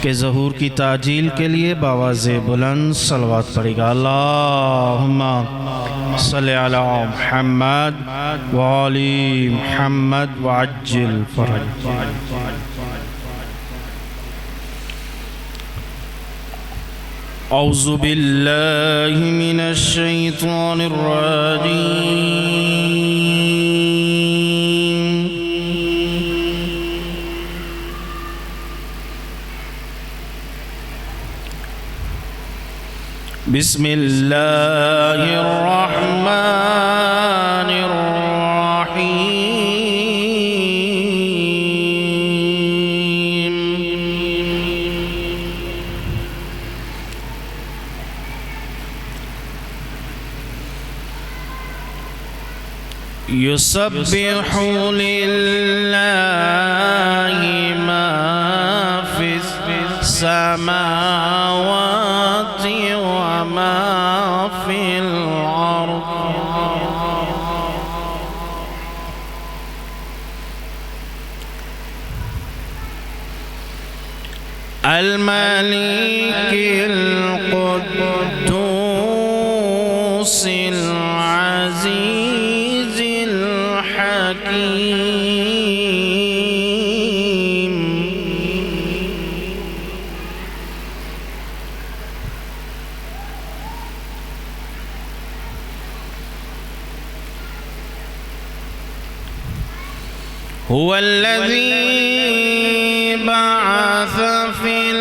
के ज़हूर की ताजील के लिए बावाज़े बुलंद सलवात पड़ेगा। अल्लाहुम्मा सल्लि अला मुहम्मद व आलि मुहम्मद व अज्जिल फरज। औज़ु बिल्लाहि मिनश शैतानिर रजीम। बिस्मिल्लाहिर रहमानिर रहीम। युसब्बिहु लिल्लाहि मा फिस समावाति وما في الأرض الملك القدوس العزيز الحكيم هو الذي بعث في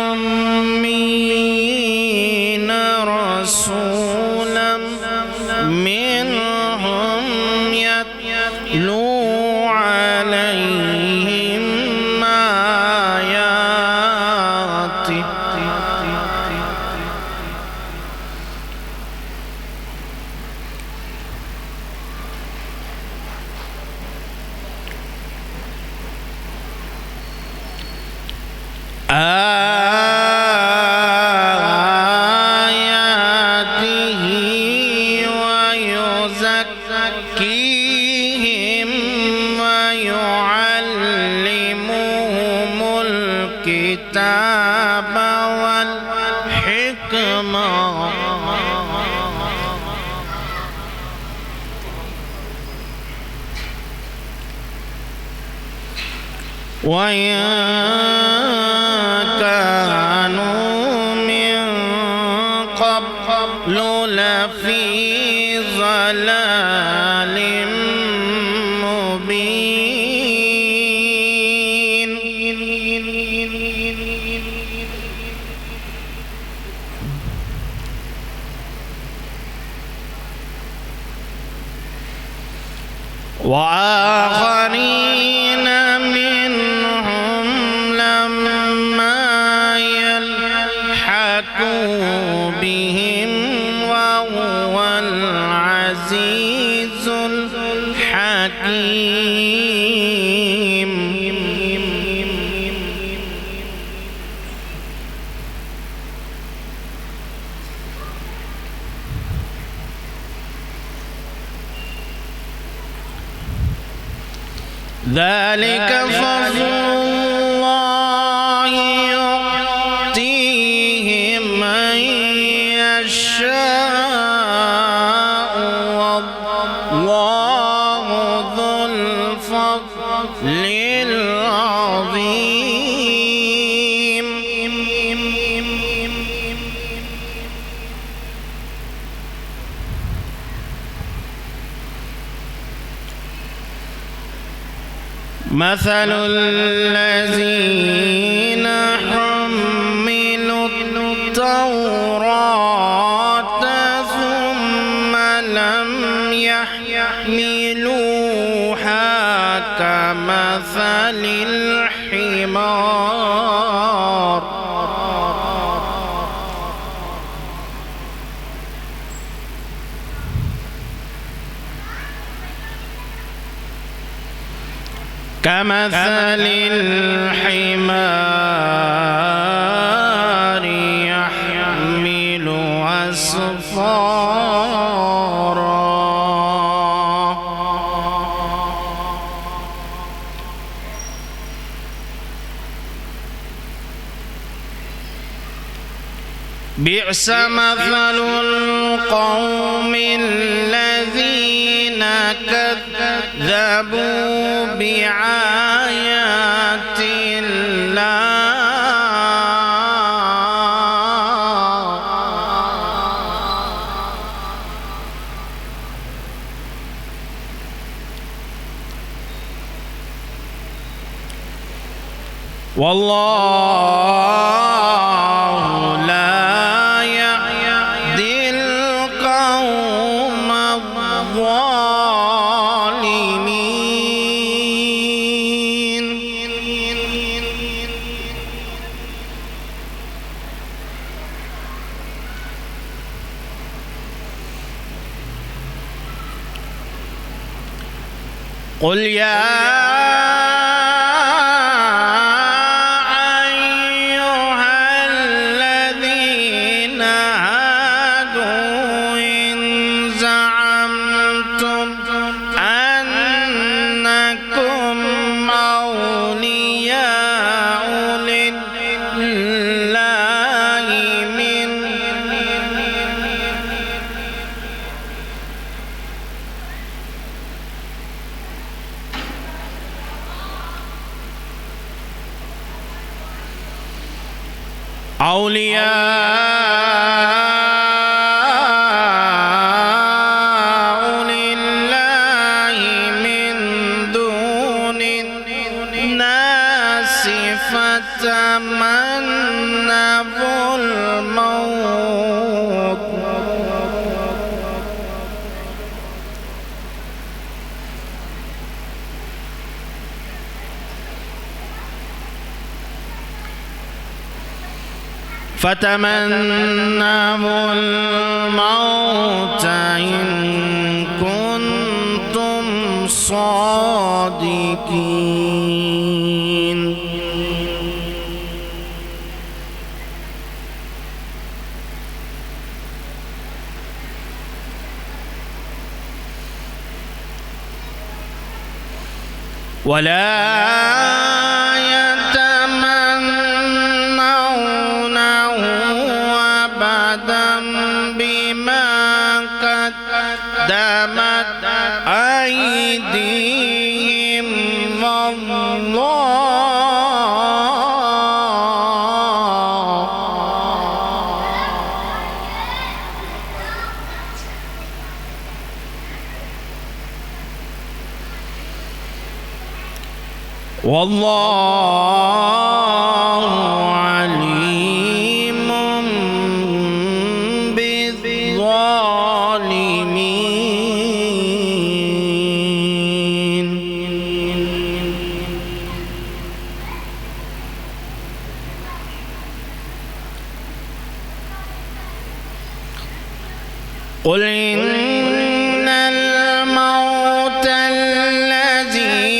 الأميين رسولا منهم يتلو عليهم آياته آياته ويزكيهم ويعلمهم الكتاب والحكمة وإن كانوا من قبل لفي ضلال مبين وآخرين منهم لما يلحقوا بهم وهو العزيز الحكيم ذلك فضل الله يؤتيه من يشاء والله ذو الفضل العظيم مثل الذين حملوا التوراة ثم لم يحملوها كمثل الحمار كمثل الحمار يحمل أسفارا بئس مثل القوم الذين كذبوا بآيات الله والله لا يهدي القوم الظالمين. قل يا أولياء لله من دون الناس فتمنوا الموت إن كنتم صادقين. ولا قدمت أيديهم والله عليم بالظالمين. قل إن الموت الذي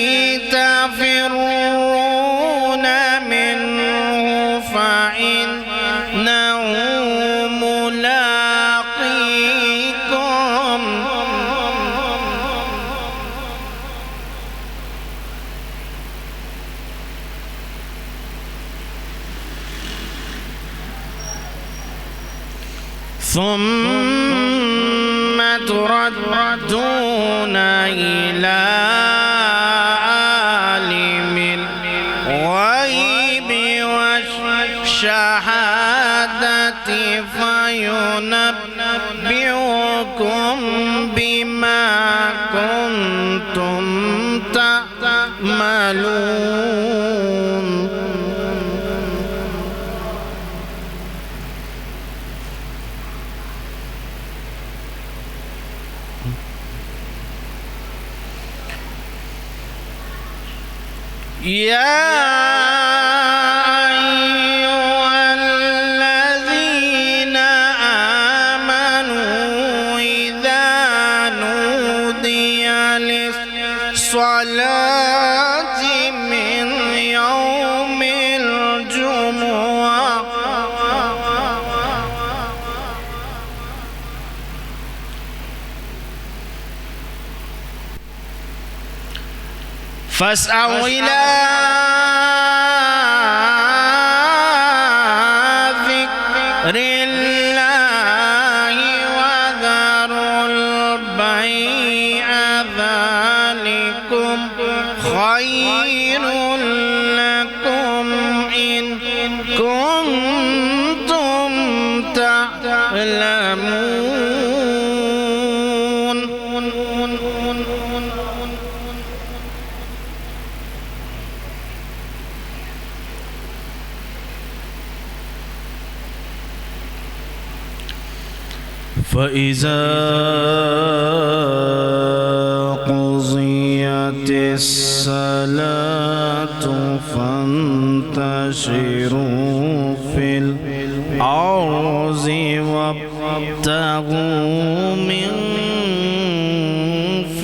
تفرون منه فإنه ملاقيكم ثم تردون إلى عالم الغيب والشهادة فينبئكم بما كنتم تعملون. يا أيها الذين آمنوا إذا نودي للصلاة من يوم الجمعة فاسعوا إلى ذكر الله تعلمون فإذا قضيت الصلاة فانتشروا في الأرض وابتغوا من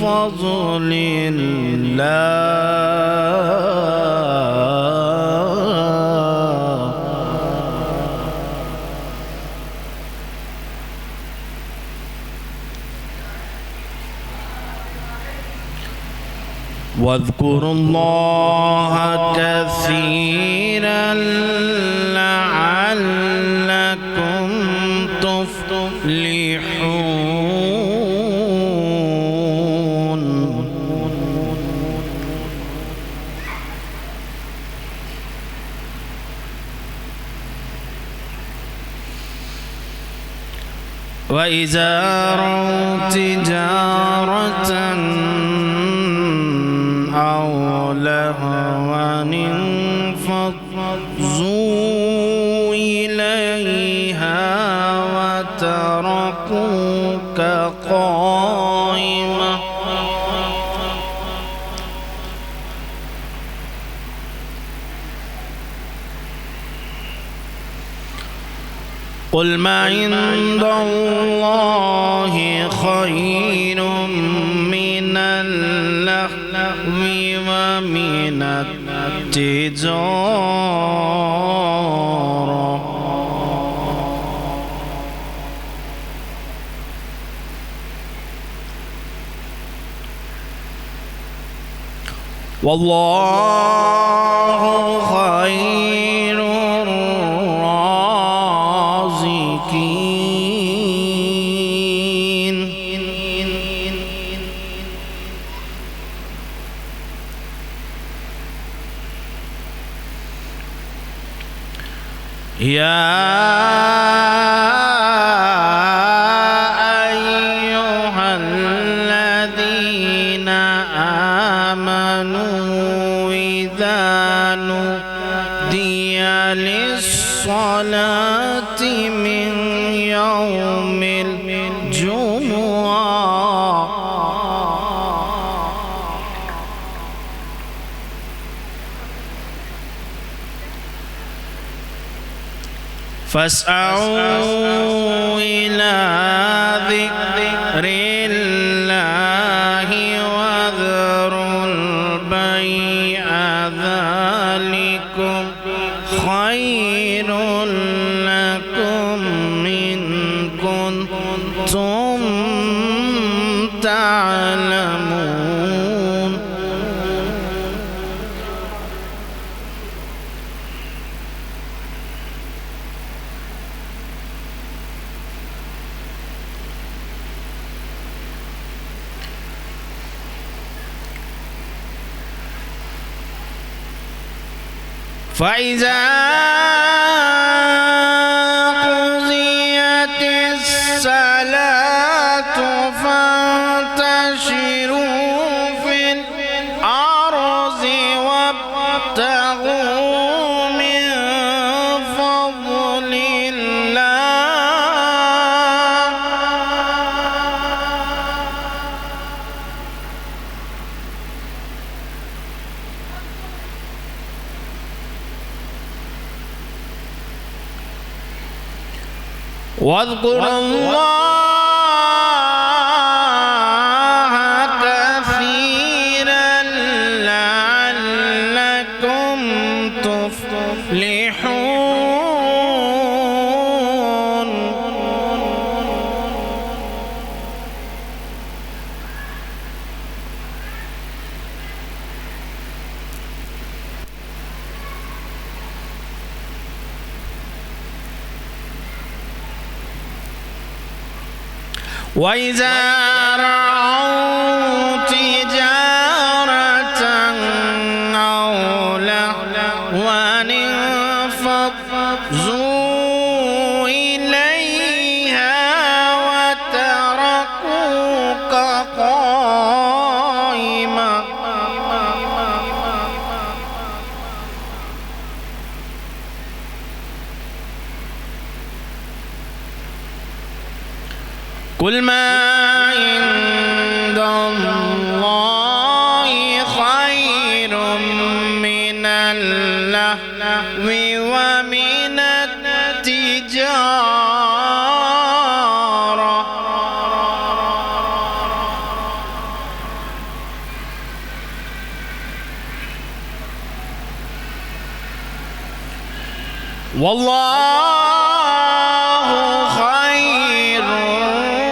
فضل الله واذكروا الله كثيرا لعلكم تفلحون وإذا رأوا تجارة أو لهوا انفضوا إليها وتركوك قائما قل ما عند الله خير من اللهو ومن التجارة والله خير الرازقين يا أيها الذين آمنوا إذا نودي للصلاة من يوم الجمعة فاسعوا إلى ذكر الله وذروا البيع ذلكم خير لكم إن كنتم تعلمون فإذا قضيت الصلاة فانتشروا في الأرض وابتغوا من فضل الله واذكروا الله كثيرا لعلكم تفلحون وإذا رأوا تجارة أو لهوا انفضوا إليها قل ما عند الله خير من اللهو ومن التجارة والله خير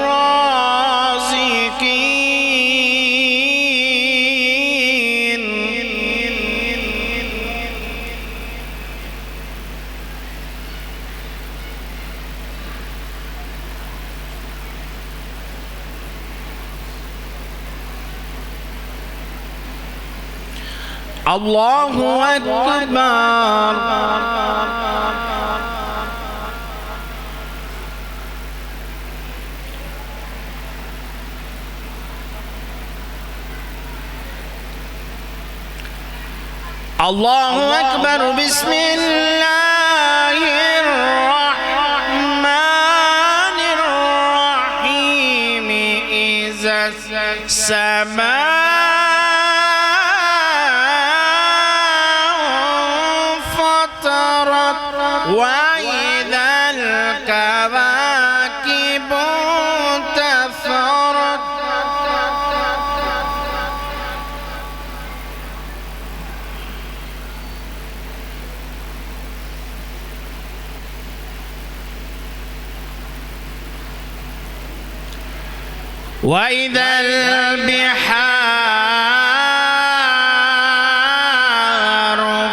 الرازقين. الله أكبر. الله أكبر. بسم الله الرحمن الرحيم. إذا السماء فطرت وإذا الكواكب انتثرت وإذا البحار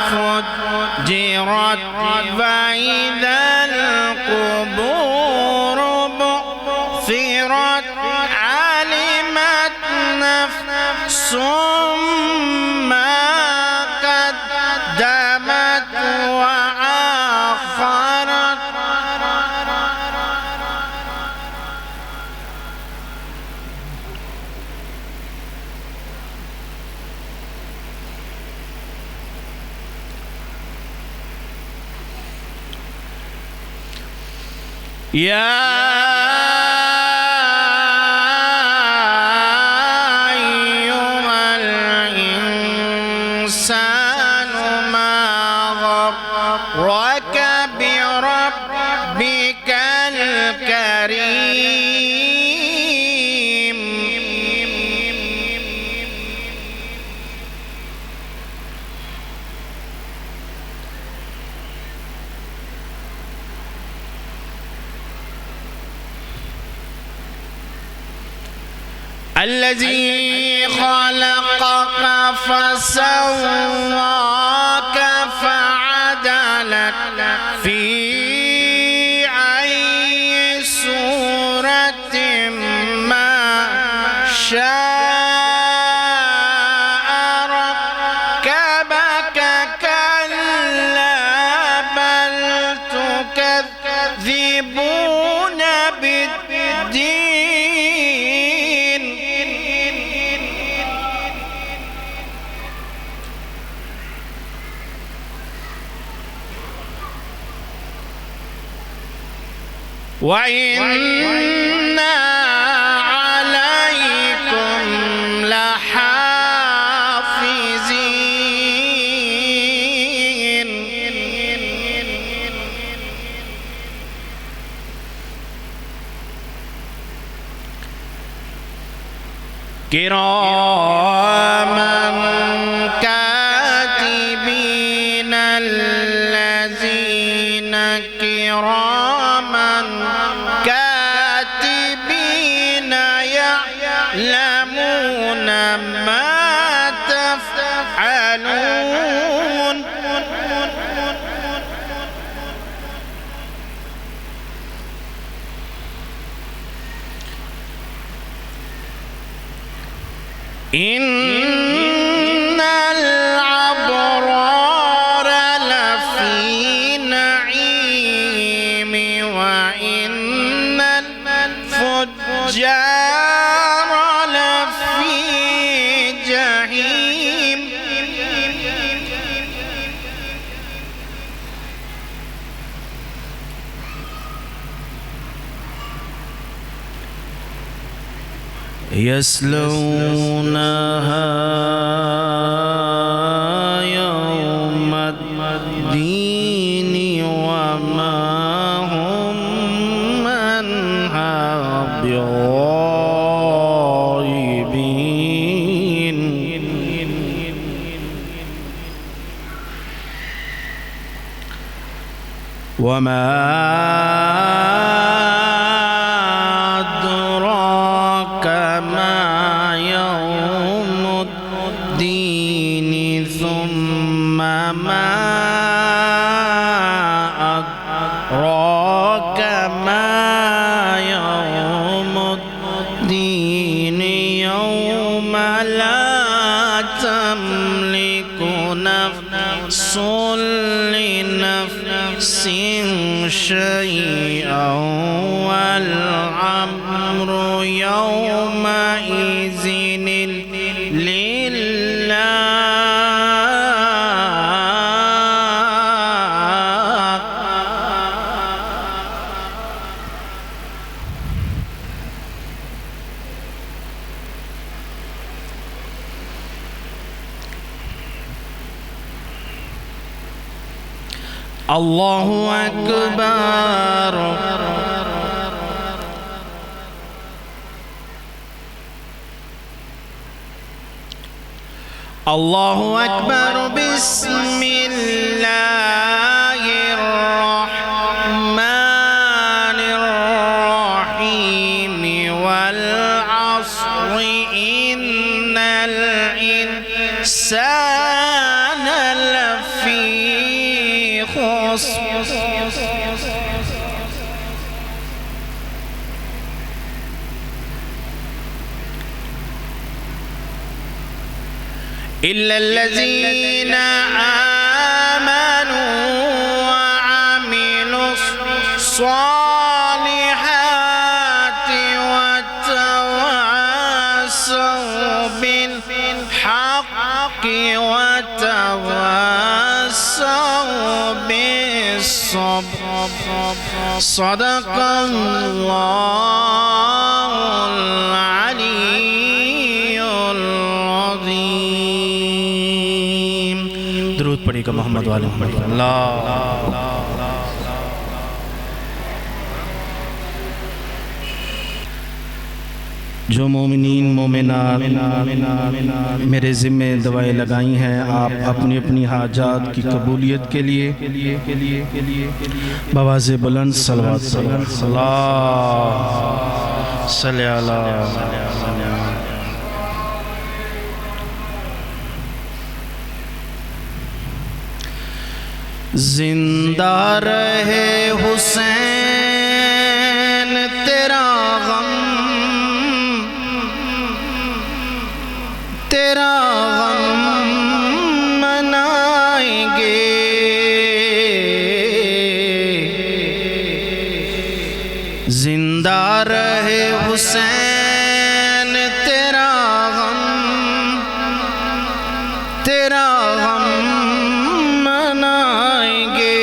فجرت وإذا القبور بعثرت علمت نفس ما قدمت وأخرت. يا أيها الإنسان ما غرك بربك الكريم. الذي خلقك فسواك فعدلك في أي صورة ما شاء ركبك. كلا بل تكذبون بالدين وإن عليكم لحافظين. كراما كاتبين الذين كراما كاتبين يعلمون ما تفعلون. إن الأبرار لفي نعيم وإن الفجار لفي جحيم. يصلونها يوم الدين وما هم عنها بغائبين وما أدراك ما يوم الدين ثم ما أدراك ما يوم الدين يوم لا تملك نفس لنفس شيئا والأمر يومئذ الله أكبر الله أكبر بسم الله الرحمن الرحيم والعصر إن الإنسان لفي خسر إلا الذين آمنوا وعملوا الصالحات وتواصوا بالحق وتواصوا بالصبر صدق الله العلي العظيم درود پڑھیے گا محمد وآل محمد اللہ جو مومنین مومنات میرے ذمہ دعائیں لگائی ہیں آپ اپنی اپنی حاجات کی قبولیت کے لیے بآواز بلند صلوات صلی اللہ زندہ رہے حسین تیرا غم منائیں گے زندہ رہے حسین تیرا غم منائیں گے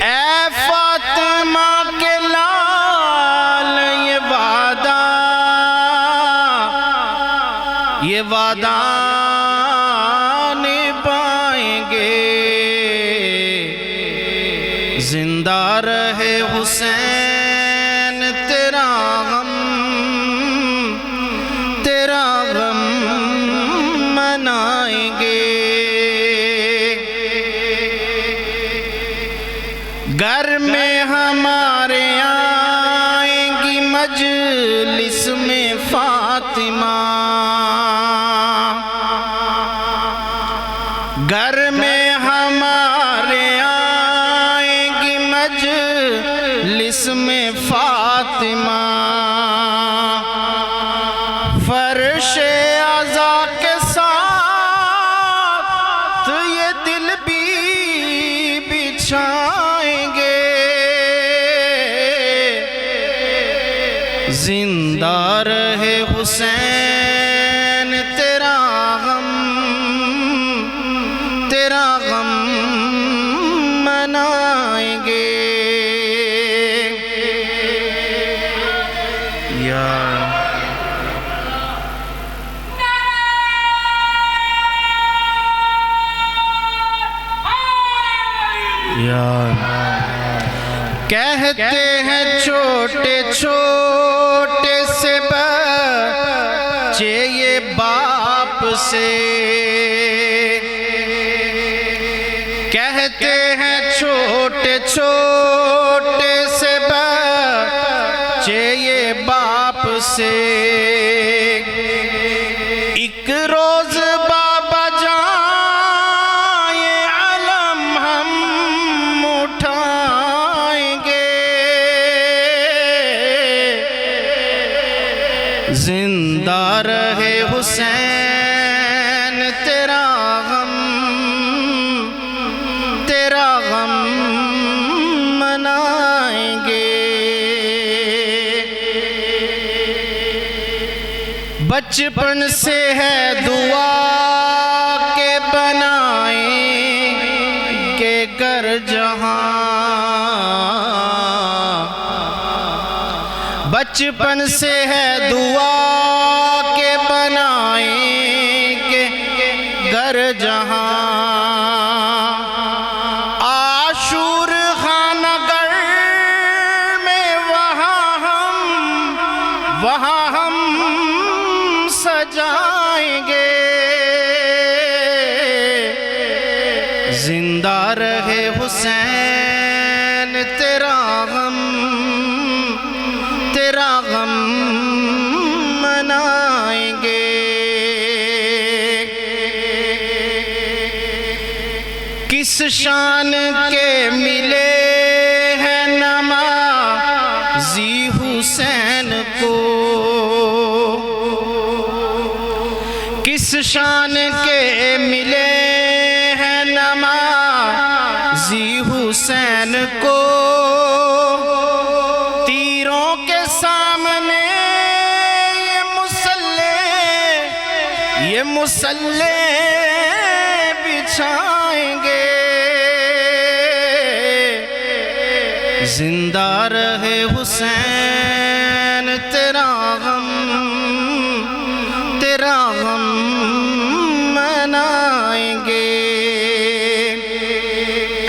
اے فاطمہ کے لال یہ وعدہ نبھائیں گے زندہ رہے حسین تیرا غم منائیں گے گھر میں ہمارے آئیں گی مجلس میں فاطمہ گھر میں ہمارے آئیں گی مجلس میں فاطمہ فرش عزا کے ساتھ یہ دل بھی بچھائیں گے زندہ رہے حسین تیرا غم منائیں گے یا کہتے ہیں چھوٹے چھوٹے سے بچے یہ باپ سے، کہتے ہیں چھوٹے چھوٹے سے بچے یہ باپ سے، ایک روز بابا جان یہ علم ہم اٹھائیں گے، زندہ رہے حسین تیرا غم منائیں گے، بچپن سے ہے دعا کہ بنائیں گے گھر جہاں، بچپن سے ہے دعا کہ بنائیں گے گھر جہاں، عاشور خانہ گھر میں وہاں ہم سجائیں گے، زندہ رہے حسین تیرا غم منائیں گے، کس شان کے ملے ہیں نمازی حسین کو، کس شان کے ملے ہیں نمازی حسین کو، تیروں کے سامنے یہ مسلح بچھائیں گے، زندہ رہے حسین تیرا غم منائیں گے،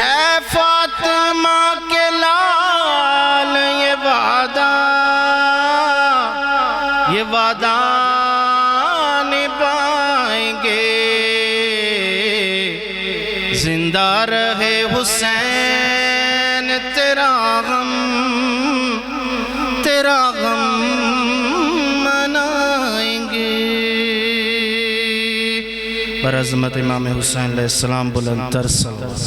اے فاطمہ کے لال یہ وعدہ نبھائیں گے، زندہ رہے حسین تیرا غم منائیں گے، پر عظمت امام حسین علیہ السلام بلند تر صلوات